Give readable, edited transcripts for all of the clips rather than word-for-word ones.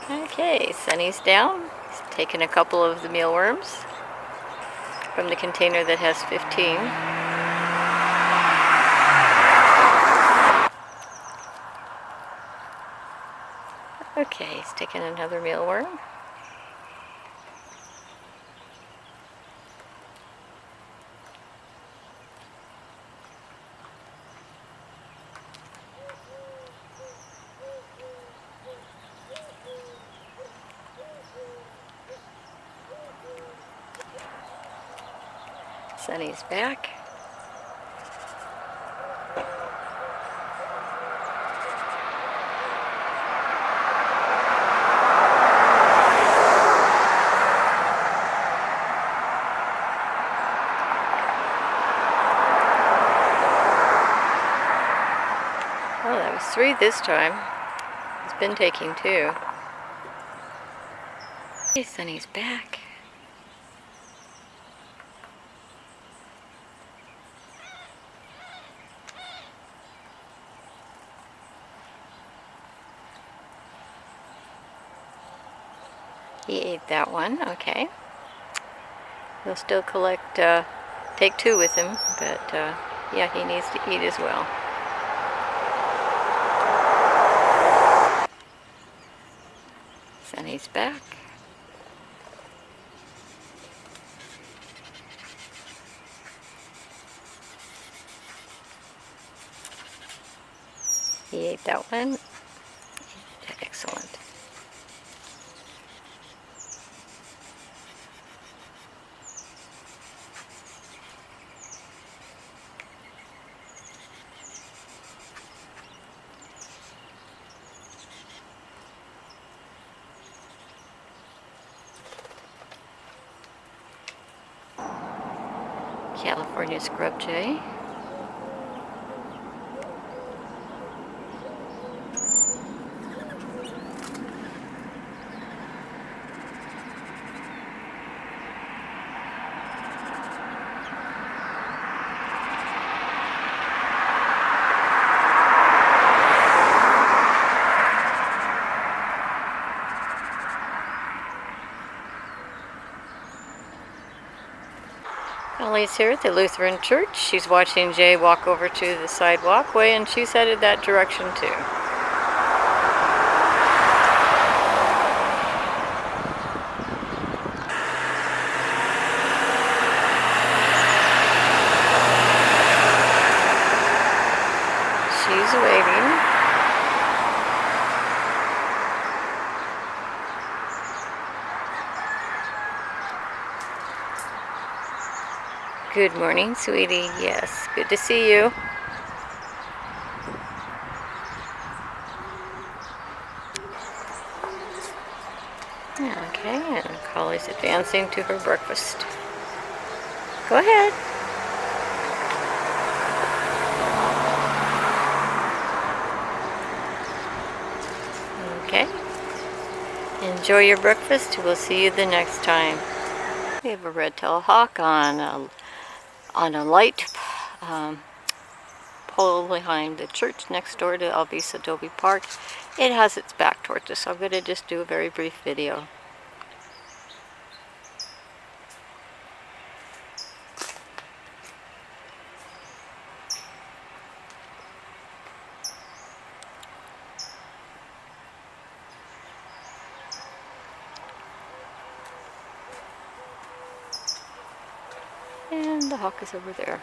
Okay, Sonny's down. He's taken a couple of the mealworms from the container that has 15. Okay, he's taken another mealworm. Sonny's back. Oh, that was 3 this time. He's been taking 2. Okay, Sonny's back. He ate that one, okay. He'll still collect, take 2 with him, but yeah, he needs to eat as well. Sonny's back. He ate that one. Excellent. California scrub jay. Ellie's here at the Lutheran Church. She's watching Jay walk over to the side walkway, and she's headed that direction too. She's waiting. Good morning, sweetie. Yes, good to see you. Okay, and Collie's advancing to her breakfast. Go ahead. Okay. Enjoy your breakfast. We'll see you the next time. We have a red-tailed hawk on a light pole behind the church next door to Alviso Adobe Park. It has its back towards us, so I'm going to just do a very brief video. And the hawk is over there.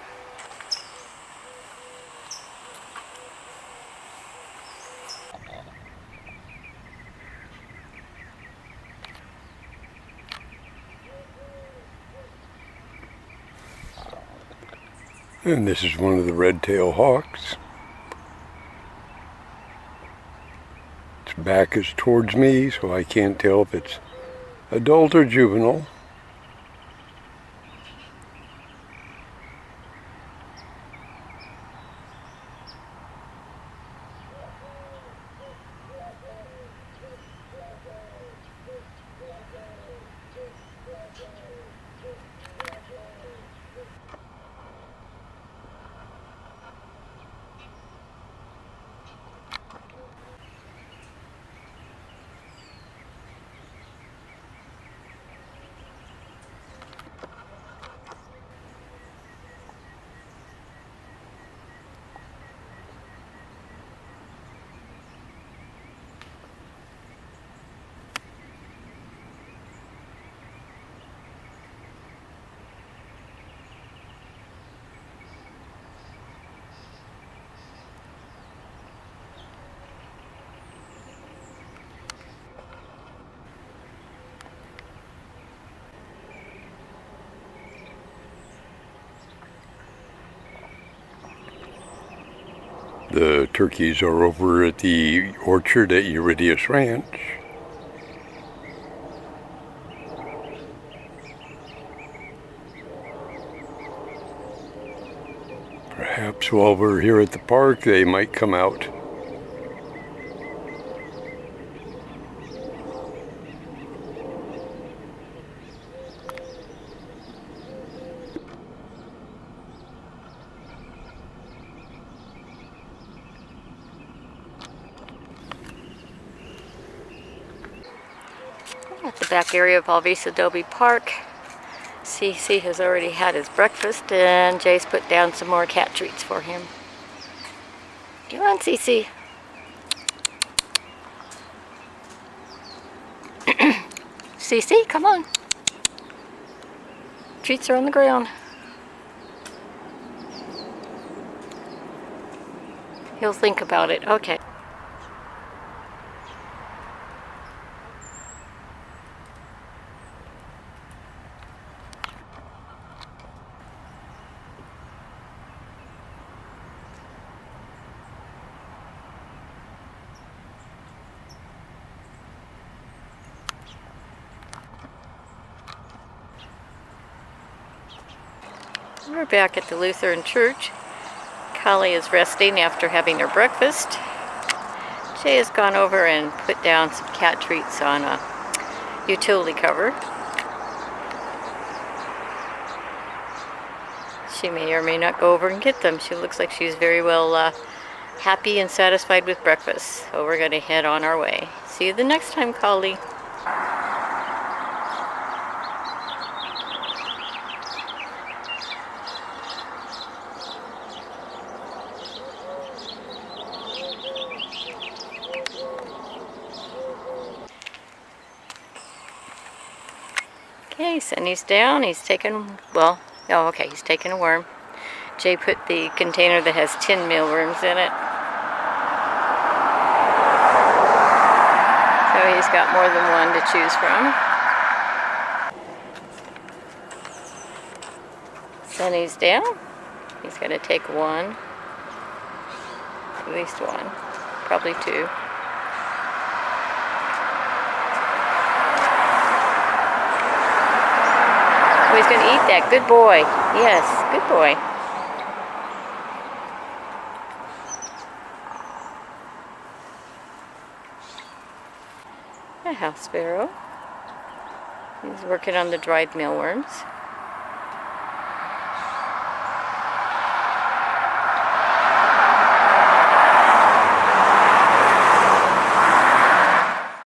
And this is one of the red-tailed hawks. Its back is towards me, so I can't tell if it's adult or juvenile. The turkeys are over at the orchard at Uridius Ranch. Perhaps while we're here at the park, they might come out. At the back area of Alviso Adobe Park, CC has already had his breakfast, and Jay's put down some more cat treats for him. Come on, CC. CC, come on. Treats are on the ground. He'll think about it. Okay. We're back at the Lutheran Church. Callie is resting after having her breakfast. Jay has gone over and put down some cat treats on a utility cover. She may or may not go over and get them. She looks like she's very well happy and satisfied with breakfast. So we're going to head on our way. See you the next time, Callie. Okay, Sonny's down. He's taken, he's taken a worm. Jay put the container that has 10 mealworms in it. So he's got more than one to choose from. Sonny's down. He's going to take one. At least one. Probably two. Oh, he's going to eat that. Good boy. Yes, good boy. A house sparrow. He's working on the dried mealworms.